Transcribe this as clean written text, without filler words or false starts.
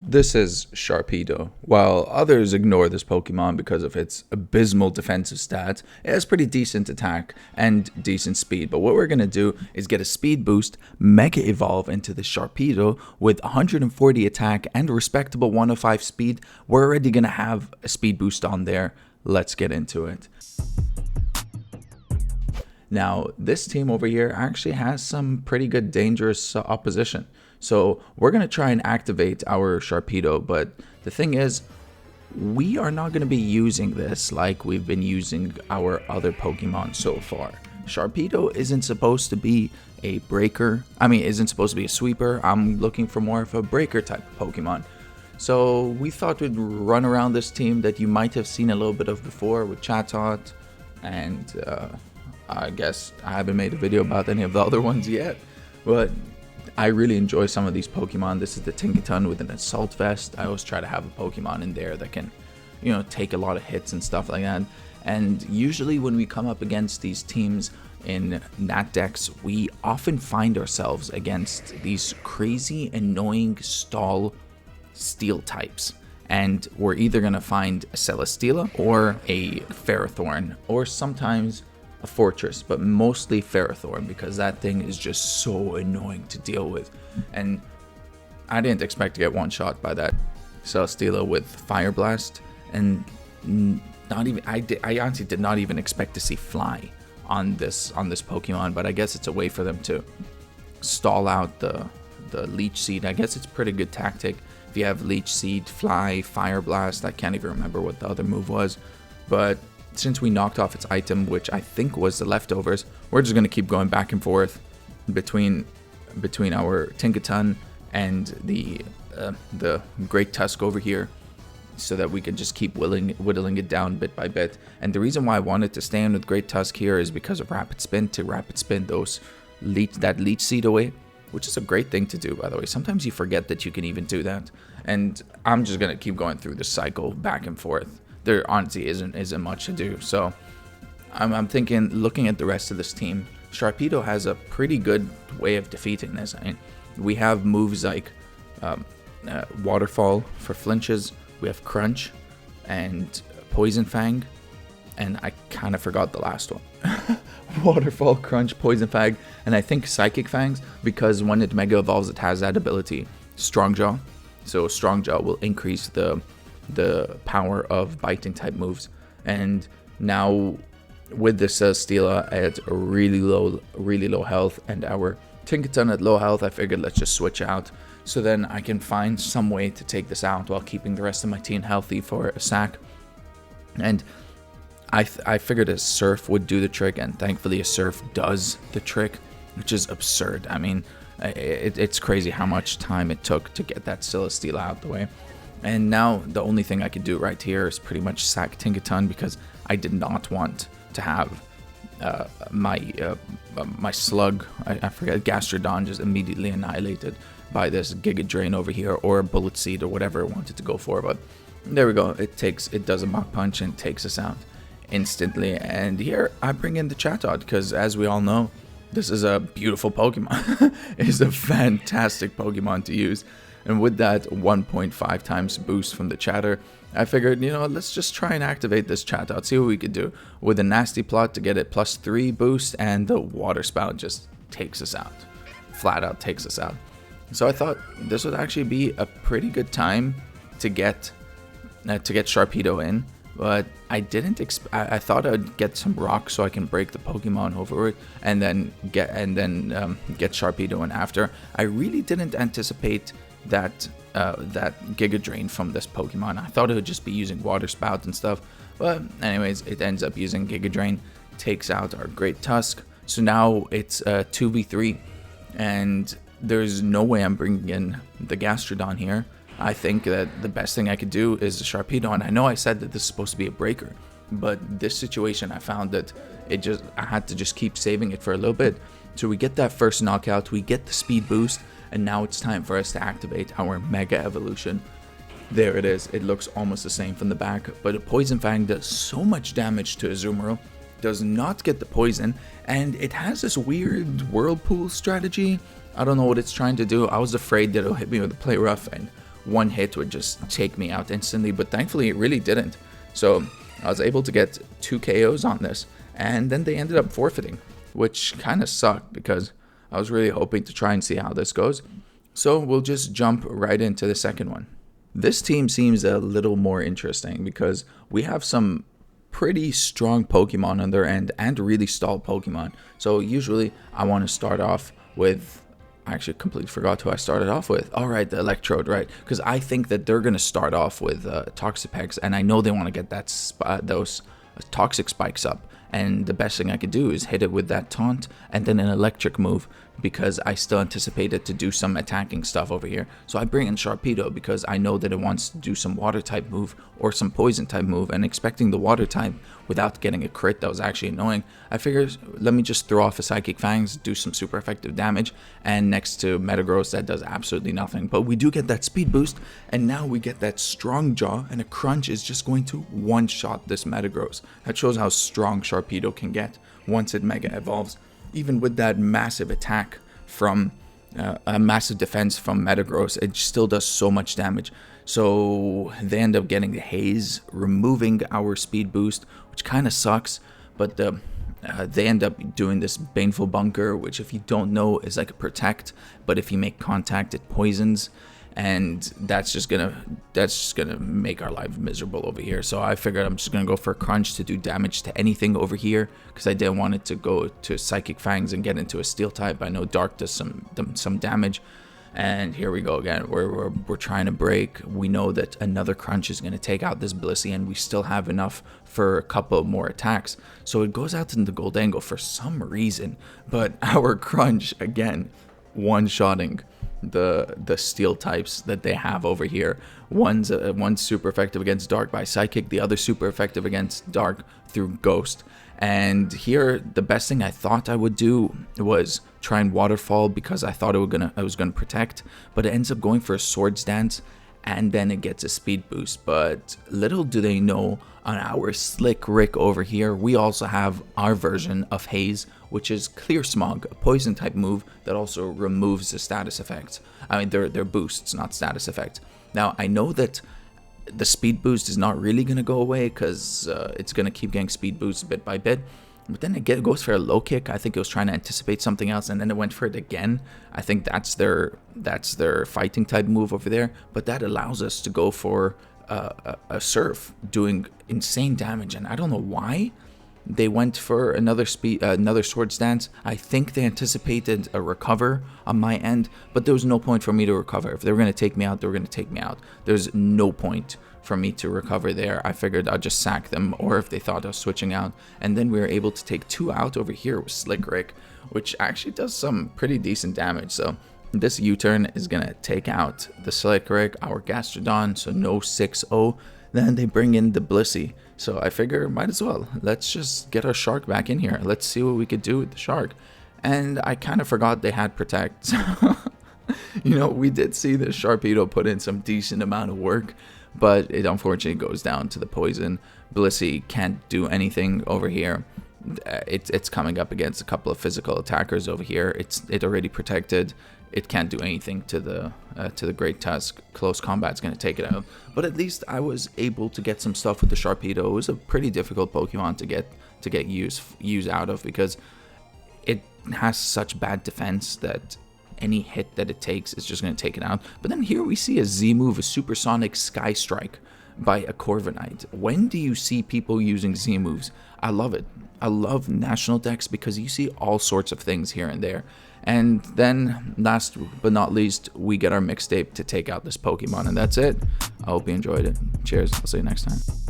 This is Sharpedo. While others ignore this Pokemon because of its abysmal defensive stats, it has pretty decent attack and decent speed. But what we're going to do is get a speed boost, Mega Evolve into the Sharpedo with 140 attack and a respectable 105 speed. We're already going to have a speed boost on there. Let's get into it. Now, this team over here actually has some pretty good dangerous opposition. So we're going to try and activate our Sharpedo, but the thing is, we are not going to be using this like we've been using our other Pokemon so far. Sharpedo isn't supposed to be a breaker. Isn't supposed to be a sweeper. I'm looking for more of a breaker type of Pokemon. So we thought we'd run around this team that you might have seen a little bit of before with Chatot, and I guess I haven't made a video about any of the other ones yet, but I really enjoy some of these Pokemon. This is the Tinkaton with an Assault Vest. I always try to have a Pokemon in there that can, take a lot of hits and stuff like that. And usually when we come up against these teams in Nat decks, we often find ourselves against these crazy, annoying stall steel types. And we're either going to find a Celesteela or a Ferrothorn, or sometimes a Fortress, but mostly Ferrothorn, because that thing is just so annoying to deal with. And I didn't expect to get one shot by that Celesteela with Fire Blast, and not even I honestly did not even expect to see Fly on this Pokemon, but I guess it's a way for them to stall out the Leech Seed. I guess it's a pretty good tactic if you have Leech Seed, Fly, Fire Blast. I can't even remember what the other move was, but since we knocked off its item, which I think was the leftovers, we're just going to keep going back and forth between our Tinkaton and the Great Tusk over here, so that we can just keep whittling it down bit by bit. And the reason why I wanted to stay in with Great Tusk here is because of Rapid Spin, to Rapid Spin that Leech Seed away, which is a great thing to do, by the way. Sometimes you forget that you can even do that. And I'm just going to keep going through this cycle back and forth. There honestly isn't much to do. So I'm thinking, looking at the rest of this team, Sharpedo has a pretty good way of defeating this. We have moves like Waterfall for flinches. We have Crunch and Poison Fang, and I kind of forgot the last one. Waterfall, Crunch, Poison Fang, and I think Psychic Fangs, because when it Mega Evolves, it has that ability, Strong Jaw. So Strong Jaw will increase the power of biting type moves. And now with this Celesteela at really low health, and our Tinkaton at low health, I figured let's just switch out, so then I can find some way to take this out while keeping the rest of my team healthy for a sack. And I figured a Surf would do the trick, and thankfully a Surf does the trick, which is absurd. It's crazy how much time it took to get that Celesteela out the way. And now the only thing I could do right here is pretty much sack Tinkaton, because I did not want to have my Slug, I forget, Gastrodon, just immediately annihilated by this Giga Drain over here, or a Bullet Seed, or whatever it wanted to go for. But there we go. It does a Mach Punch and takes us out instantly. And here I bring in the Chatot, because as we all know, this is a beautiful Pokemon. It's a fantastic Pokemon to use. And with that 1.5 times boost from the Chatter, I figured, let's just try and activate this Chatot, see what we could do with a Nasty Plot to get it +3 boost, and the Water Spout just takes us out. Flat out takes us out. So I thought this would actually be a pretty good time to get Sharpedo in, but I didn't I thought I'd get some rocks so I can break the Pokemon over it, and then get Sharpedo in after. I really didn't anticipate that Giga Drain from this Pokemon. I thought it would just be using Water Spout and stuff, but anyways, it ends up using Giga Drain, takes out our Great Tusk. So now it's 2v3, and there's no way I'm bringing in the Gastrodon here. I think that the best thing I could do is a Sharpedo, and I know I said that this is supposed to be a breaker, but this situation I found that I had to just keep saving it for a little bit. So we get that first knockout, we get the speed boost, and now it's time for us to activate our Mega Evolution. There it is. It looks almost the same from the back, but a Poison Fang does so much damage to Azumarill, does not get the poison, and it has this weird Whirlpool strategy. I don't know what it's trying to do. I was afraid that it'll hit me with a Play Rough and one hit would just take me out instantly, but thankfully it really didn't. So I was able to get 2 KOs on this, and then they ended up forfeiting, which kind of sucked because I was really hoping to try and see how this goes. So we'll just jump right into the second one. This team seems a little more interesting because we have some pretty strong Pokemon on their end and really stalled Pokemon. So usually I want to start off with, I actually completely forgot who I started off with. All right, the Electrode, right? Because I think that they're going to start off with Toxapex, and I know they want to get those toxic spikes up. And the best thing I could do is hit it with that taunt and then an electric move, because I still anticipated to do some attacking stuff over here. So I bring in Sharpedo because I know that it wants to do some water type move or some poison type move, and expecting the water type without getting a crit that was actually annoying, I figured let me just throw off a Psychic Fangs, do some super effective damage, and next to Metagross that does absolutely nothing. But we do get that speed boost, and now we get that strong jaw, and a Crunch is just going to one-shot this Metagross. That shows how strong Sharpedo can get once it Mega Evolves. Even with that massive attack from a massive defense from Metagross, it still does so much damage. So they end up getting the Haze, removing our speed boost, which kind of sucks. But they end up doing this Baneful Bunker, which if you don't know is like a protect, but if you make contact it poisons. And that's just gonna make our life miserable over here. So I figured I'm just gonna go for a Crunch to do damage to anything over here, because I didn't want it to go to Psychic Fangs and get into a Steel type. I know Dark does some damage. And here we go again. We're trying to break. We know that another Crunch is going to take out this Blissey, and we still have enough for a couple more attacks. So it goes out into the Goldango for some reason, but our Crunch again one-shotting the Steel types that they have over here. One's super effective against Dark by Psychic, the other super effective against Dark through Ghost. And here, the best thing I thought I would do was try and Waterfall, because I thought I was gonna protect, but it ends up going for a Swords Dance, and then it gets a speed boost. But little do they know, on our Slick Rick over here, we also have our version of Haze, which is Clear Smog, a poison type move that also removes the status effects. I mean, they're boosts, not status effects. Now, I know that the speed boost is not really going to go away, because it's going to keep getting speed boosts bit by bit. But then it goes for a low kick. I think it was trying to anticipate something else, and then it went for it again. I think that's their fighting type move over there. But that allows us to go for a Surf, doing insane damage. And I don't know why they went for another Swords Dance. I think they anticipated a recover on my end, but there was no point for me to recover. If they were going to take me out, they were going to take me out. There's no point for me to recover there. I figured I'd just sack them, or if they thought I was switching out. And then we were able to take 2 out over here with Slick Rick, which actually does some pretty decent damage. So this U-turn is going to take out the Slick Rick, our Gastrodon, so no 6-0. Then they bring in the Blissey. So I figure might as well. Let's just get our Shark back in here. Let's see what we could do with the Shark. And I kind of forgot they had Protect. You know, we did see the Sharpedo put in some decent amount of work, but it unfortunately goes down to the Poison. Blissey can't do anything over here. It's coming up against a couple of physical attackers over here. It already protected. It can't do anything to the Great Tusk. Close combat's going to take it out. But at least I was able to get some stuff with the Sharpedo. It was a pretty difficult Pokemon to get use out of, because it has such bad defense that any hit that it takes is just going to take it out. But then here we see a Z move, a Supersonic Sky Strike by a Corviknight. When do you see people using Z moves? I love it. I love national decks because you see all sorts of things here and there. And then last but not least, we get our mixtape to take out this Pokemon, and that's it. I hope you enjoyed it. Cheers. I'll see you next time.